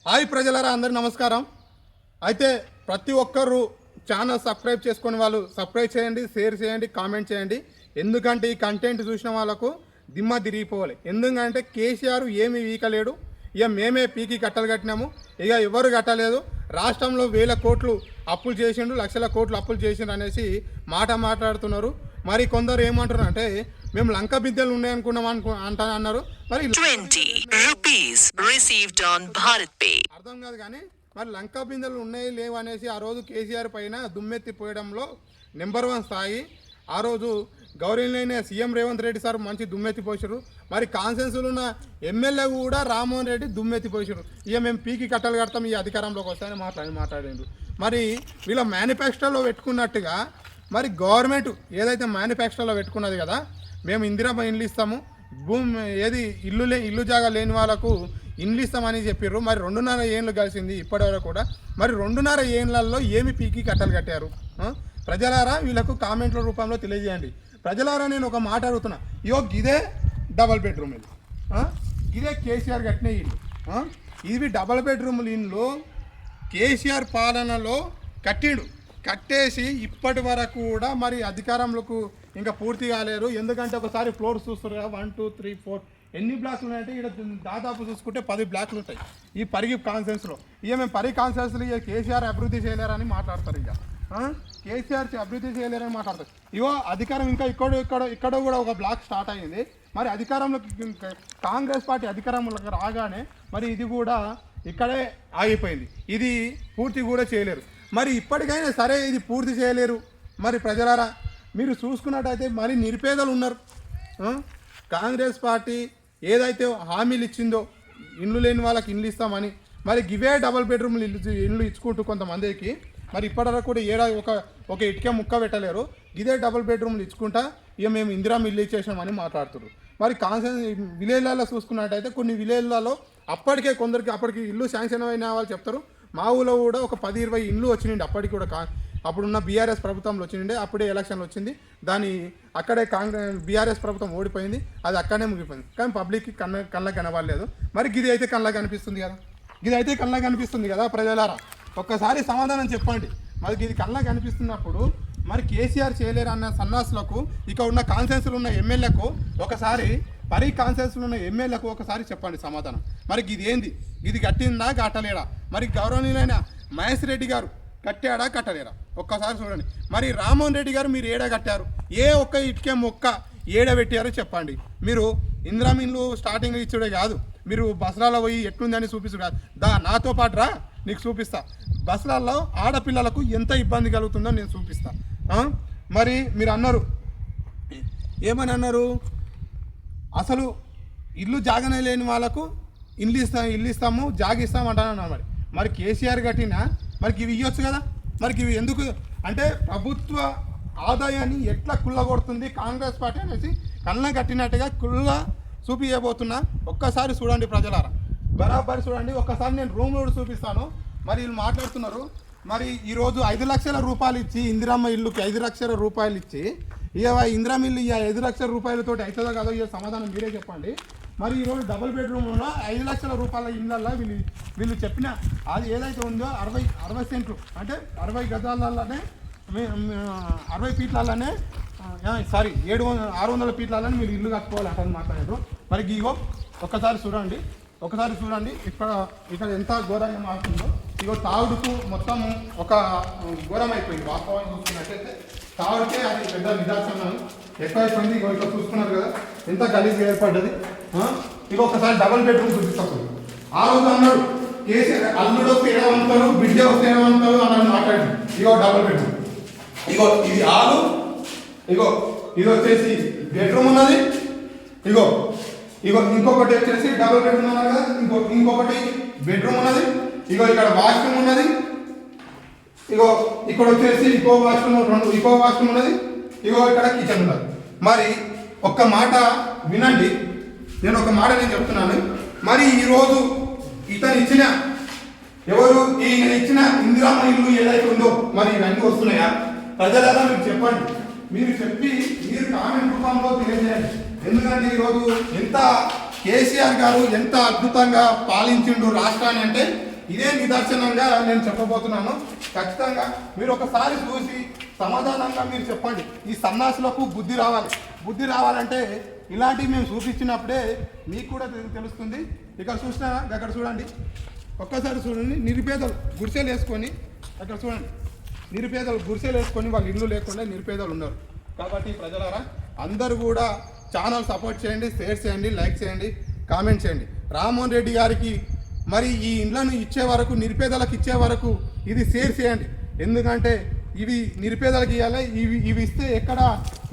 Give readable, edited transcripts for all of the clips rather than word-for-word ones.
Hi ప్రజలారా, అందరికీ నమస్కారం. అయితే ప్రతి ఒక్కరు ఛానల్ సబ్స్క్రైబ్ చేసుకునే వాళ్ళు సబ్స్క్రైబ్ చేయండి, షేర్ చేయండి, కామెంట్ చేయండి. ఎందుకంటే ఈ కంటెంట్ చూసిన వాళ్ళకు దిమ్మ తిరిగిపోవాలి. ఎందుకంటే కేసీఆర్ ఏమి వీకలేడు, ఇక మేమే పీకి కట్టలు కట్టినాము, ఇక ఎవరు కట్టలేదు. రాష్ట్రంలో వేల కోట్లు అప్పులు చేసిండు, లక్షల కోట్లు అప్పులు చేసిండు అనేసి మాట్లాడుతున్నారు. మరి కొందరు ఏమంటున్నారు అంటే మేము లంక బిద్దెలు ఉన్నాయనుకున్నాం అన్నారు. మరి 20 rupees received on Bharat Pay. అర్థం కాదు కానీ మరి లంకా బిందెలు ఉన్నాయి లేవు అనేసి ఆ రోజు కేసీఆర్ పైన దుమ్మెత్తిపోయడంలో నెంబర్ 1 స్థాయి. ఆ రోజు గౌరవనీయులైన సీఎం రేవంత్ రెడ్డి సార్ మంచి దుమ్మెత్తిపోసారు. మరి కాన్సెన్స్లో ఉన్న ఎమ్మెల్యే కూడా రామ్మోహన్ రెడ్డి దుమ్మెత్తిపోసారు. ఇక మేము పీకి కట్టలు కడతాం ఈ అధికారంలోకి వస్తాయని మాట్లాడిండ్రు. మరి వీళ్ళ మేనిఫెస్టోలో పెట్టుకున్నట్టుగా మరి గవర్నమెంట్ ఏదైతే మేనిఫెస్టోలో పెట్టుకున్నది కదా, మేము ఇందిరమ్మ ఇండ్లు ఇస్తాము, భూమి ఏది ఇల్లు జాగా లేని వాళ్ళకు ఇండ్లు ఇస్తామని చెప్పారు. మరి 2.5 ఏళ్ళు కలిసింది ఇప్పటివరకు కూడా. మరి 2.5 ఏళ్లలో ఏమి పీకి కట్టలు కట్టారు? ప్రజలారా వీళ్ళకు కామెంట్ల రూపంలో తెలియజేయండి. ప్రజలారా నేను ఒక మాట అడుగుతున్నా, ఇదే డబల్ బెడ్రూమ్ ఇల్లు, ఇదే కేసీఆర్ కట్టిన ఇల్లు, ఇవి డబల్ బెడ్రూమ్ ఇల్లు కేసీఆర్ పాలనలో కట్టేసి ఇప్పటి వరకు కూడా మరి అధికారంలోకి ఇంకా పూర్తి కాలేరు. ఎందుకంటే ఒకసారి ఫ్లోర్ చూస్తారు కదా, 1 2 3 4 ఎన్ని బ్లాక్లు ఉన్నాయంటే ఇక్కడ దాదాపు చూసుకుంటే 10 బ్లాక్లు ఉంటాయి ఈ పరిగి కాన్ఫరెన్స్లో. ఇక మేము పరిగి కాన్ఫరెన్స్లో ఇక కేసీఆర్ అభివృద్ధి చేయలేరని మాట్లాడతారు. ఇక కేసీఆర్ అభివృద్ధి చేయలేరని మాట్లాడతారు. అధికారం ఇంకా ఇక్కడ కూడా ఒక బ్లాక్ స్టార్ట్ అయ్యింది. మరి అధికారంలోకి కాంగ్రెస్ పార్టీ అధికారంలోకి రాగానే మరి ఇది కూడా ఇక్కడే ఆగిపోయింది. ఇది పూర్తి కూడా చేయలేరు. మరి ఇప్పటికైనా సరే ఇది పూర్తి చేయలేరు. మరి ప్రజలారా మీరు చూసుకున్నట్టయితే మరి నిరుపేదలు ఉన్నారు. కాంగ్రెస్ పార్టీ ఏదైతే హామీలు ఇచ్చిందో ఇండ్లు లేని వాళ్ళకి ఇండ్లు ఇస్తామని, మరి గివే డబల్ బెడ్రూమ్లు ఇండ్లు ఇచ్చుకుంటూ కొంతమందికి మరి ఇప్పటివరకు కూడా ఒక ఇటుక ముక్క పెట్టలేరు. ఇదే డబుల్ బెడ్రూమ్లు ఇచ్చుకుంటా ఇక మేము ఇందిరామ ఇల్లు ఇచ్చేసామని మాట్లాడుతున్నారు. మరి విలేజ్లలో చూసుకున్నట్టయితే కొన్ని విలేజ్లలో అప్పటికి ఇల్లు శాంక్షన్ అయిన వాళ్ళు చెప్తారు. మా ఊళ్ళో కూడా ఒక 10-20 ఇండ్లు వచ్చినాయండి. అప్పటికి కూడా అప్పుడున్న బీఆర్ఎస్ ప్రభుత్వంలో వచ్చిండే, అప్పుడే ఎలక్షన్లు వచ్చింది. అక్కడే బీఆర్ఎస్ ప్రభుత్వం ఓడిపోయింది, అది అక్కడే ముగిపోయింది. కానీ పబ్లిక్కి కళ్ళకి కనబడలేదు. మరి ఇది అయితే కళ్ళకి కనిపిస్తుంది కదా ప్రజలారా, ఒక్కసారి సమాధానం చెప్పండి. మరి ఇది కళ్ళకి కనిపిస్తున్నప్పుడు మరి కేసీఆర్ చేయలేరు అన్న సన్నాసులకు ఇక ఉన్న కాన్సెన్స్లో ఉన్న ఎమ్మెల్యేకు ఒకసారి కాన్సెన్స్లో ఉన్న ఎమ్మెల్యేకు ఒకసారి చెప్పండి సమాధానం. మరి ఇది ఏంది? ఇది కట్టిందా కట్టలేడా? మరి గౌరవనీయులైన మహేష్ రెడ్డి గారు కట్టాడా కట్టలేరా? ఒక్కసారి చూడండి. మరి రామ్మోహన్ రెడ్డి గారు మీరు ఏడ కట్టారు? ఏ ఒక్క ఇటుకే మొక్క ఏడ పెట్టారో చెప్పండి. మీరు ఇందిరామ ఇల్లు స్టార్టింగ్ ఇచ్చుడే కాదు, మీరు బస్సులలో పోయి ఎట్లుందని చూపిస్తుడు కాదు. నాతో పాటు రా, నీకు చూపిస్తా. బస్సులలో ఆడపిల్లలకు ఎంత ఇబ్బంది కలుగుతుందో నేను చూపిస్తా. మరి మీరు అన్నారు, ఏమని అన్నారు? అసలు ఇల్లు జాగనే లేని వాళ్ళకు ఇల్లు ఇస్తాము జాగిస్తాము అంటాను. మరి కేసీఆర్ కట్టినా మరి ఇవి ఇవ్వచ్చు కదా. మరి ఇవి ఎందుకు అంటే ప్రభుత్వ ఆదాయాన్ని ఎట్లా కుళ్ళగొడుతుంది కాంగ్రెస్ పార్టీ అనేసి కళ్ళ కట్టినట్టుగా చూపించబోతున్నా. ఒక్కసారి చూడండి ప్రజలారా, బరాబరి చూడండి. ఒక్కసారి నేను రూమ్ కూడా చూపిస్తాను. మరి వీళ్ళు మాట్లాడుతున్నారు. మరి ఈరోజు 5 లక్షల రూపాయలు ఇచ్చి ఇందిరమ్మ ఇల్లుకి 5 లక్షల రూపాయలు ఇచ్చి ఇక ఇందిరమ్మ ఇల్లు 5 లక్షల రూపాయలతోటి అవుతుందో కాదో ఇక సమాధానం మీరే చెప్పండి. మరి ఈరోజు డబుల్ బెడ్రూమ్లో 5 లక్షల రూపాయల ఇళ్ళల్లో వీళ్ళు చెప్పిన అది ఏదైతే ఉందో 60 సెంట్లు అంటే 60 గజాలలోనే 60 ఫీట్లలోనే 600 ఫీట్లలోనే మీరు ఇల్లు కట్టుకోవాలంటే మాట్లాడారు. మరి ఒక్కసారి చూడండి. ఇక్కడ ఎంత ఘోరంగా మారుతుందో. తాగుడుకు మొత్తం ఒక ఘోరం అయిపోయింది. వాస్తవాన్ని చూసుకున్నట్టయితే తాగుడికే అది పెద్ద నిదర్శనం ఎక్కువైపోయింది. ఇక్కడ చూసుకున్నారు కదా ఎంత గలీజ్గా ఏర్పడ్డది. ఒకసారి డబుల్ బెడ్రూమ్ చూపిస్తాను. ఆ రోజు అన్నాడు కేసీఆర్ అల్లుడు వస్తే ఏమంటారు, బిడ్డ వస్తే ఏమంటారు అని మాట్లాడి. డబుల్ బెడ్రూమ్, ఇది ఆలు, ఇది వచ్చేసి బెడ్రూమ్ ఉన్నది. ఇంకొకటి వచ్చేసి డబుల్ బెడ్రూమ్ ఉన్నది కదా, ఇంకొకటి బెడ్రూమ్ ఉన్నది. ఇక్కడ వాష్రూమ్ ఉన్నది. ఇక్కడ వచ్చేసి ఇంకో వాష్రూమ్ ఉన్నది. ఇక్కడ కిచెన్ ఉన్నది. మరి ఒక్క మాట వినండి, నేను ఒక మాట చెప్తున్నాను. మరి ఈరోజు ఈయన ఇచ్చిన ఇందిరామ ఇల్లు ఏదైతే ఉందో మరి ఇవన్నీ వస్తున్నాయా? ప్రజలారా మీరు చెప్పండి. మీరు కామెంట్ రూపంలో తెలియజేయండి. ఎందుకంటే ఈరోజు కేసీఆర్ గారు ఎంత అద్భుతంగా పాలించిండు రాష్ట్రాన్ని అంటే ఇదే నిదర్శనంగా నేను చెప్పబోతున్నాను. ఖచ్చితంగా మీరు ఒకసారి చూసి సమాధానంగా మీరు చెప్పండి. ఈ సన్నాసులకు బుద్ధి రావాలి. బుద్ధి రావాలంటే ఇలాంటివి మేము చూపించినప్పుడే మీకు కూడా తెలుస్తుంది. ఇక్కడ చూసినా అక్కడ చూడండి, ఒక్కసారి చూడండి. నిరుపేదలు గుడిసెలు వేసుకొని అక్కడ చూడండి, నిరుపేదలు గుడిసెలు వేసుకొని వాళ్ళ ఇల్లు లేకుండా నిరుపేదలు ఉన్నారు. కాబట్టి ప్రజలారా అందరూ కూడా ఛానల్ సపోర్ట్ చేయండి, షేర్ చేయండి, లైక్ చేయండి, కామెంట్ చేయండి. రామ్మోహన్ రెడ్డి గారికి మరి ఈ ఇండ్లను ఇచ్చే వరకు, నిరుపేదలకు ఇచ్చే వరకు ఇది షేర్ చేయండి. ఎందుకంటే ఇవి నిరుపేదలకు ఇవ్వాలి. ఇవి ఇస్తే ఎక్కడ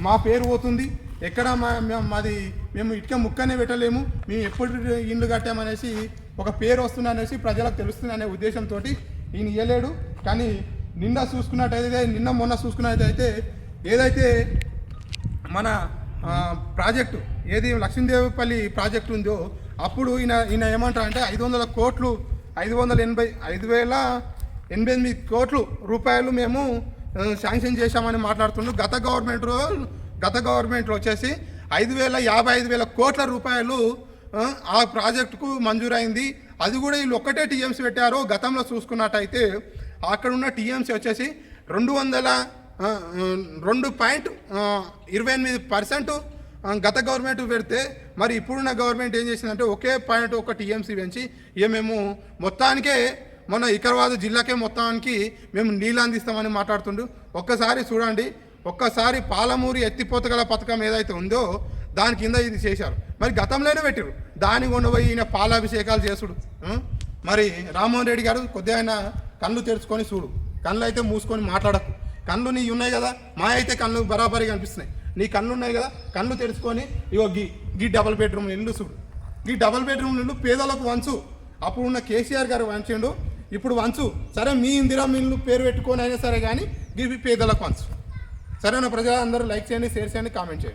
మా పేరు పోతుంది, ఎక్కడ మాది మేము ఇటుక ముక్కనే పెట్టలేము, మేము ఎప్పుడు ఇండ్లు కట్టామనేసి ఒక పేరు వస్తుంది అనేసి ప్రజలకు తెలుస్తుంది అనే ఉద్దేశంతో ఈయన ఇవ్వలేడు. కానీ నిన్న మొన్న చూసుకున్నట్టయితే ఏదైతే మన ప్రాజెక్టు ఏది లక్ష్మీదేవిపల్లి ప్రాజెక్టు ఉందో అప్పుడు ఈయన ఏమంటారంటే 500 కోట్లు 5,88 కోట్ల రూపాయలు మేము శాంక్షన్ చేశామని మాట్లాడుతుండ్రు. గత గవర్నమెంట్లో వచ్చేసి 5,55,000 కోట్ల రూపాయలు ఆ ప్రాజెక్టుకు మంజూరైంది. అది కూడా వీళ్ళు ఒక్కటే టీఎంసీ పెట్టారు. గతంలో చూసుకున్నట్టయితే అక్కడ ఉన్న టీఎంసీ వచ్చేసి 2.28% గత గవర్నమెంట్ పెడితే, మరి ఇప్పుడున్న గవర్నమెంట్ ఏం చేసిందంటే ఒకే పాయింట్ ఒక టీఎంసీ పెంచి మేము మొత్తానికే మన వికారాబాద్ జిల్లాకే మొత్తానికి మేము నీళ్ళు అందిస్తామని మాట్లాడుతుండు. ఒక్కసారి చూడండి, ఒక్కసారి పాలమూరు ఎత్తిపోతగల పథకం ఏదైతే ఉందో దాని కింద ఇది చేశారు. మరి గతంలోనే పెట్టారు, దాని కొండపోయి ఈయన పాలాభిషేకాలు చేసుడు. మరి రామ్మోహన్ రెడ్డి గారు కొద్దిగా ఆయన కళ్ళు తెరుచుకొని చూడు, కళ్ళు అయితే మూసుకొని మాట్లాడకు. కళ్ళు నీ ఉన్నాయి కదా, మా అయితే కళ్ళు బరాబరి కనిపిస్తున్నాయి. నీ కళ్ళు ఉన్నాయి కదా, కళ్ళు తెరుచుకొని ఇగో గీ డబుల్ బెడ్రూమ్ ఇల్లు చూడు. ఈ డబుల్ బెడ్రూమ్ ఇల్లు పేదలకు వంచు. అప్పుడున్న కేసీఆర్ గారు వంచిండు, ఇప్పుడు వంచు. సరే మీ ఇందిరా ఇల్లు పేరు పెట్టుకొని అయినా సరే కానీ ఇవి పేదలకు వంచు. సరేనా ప్రజలందరూ లైక్ చేయండి, షేర్ చేయండి, కామెంట్ చేయండి.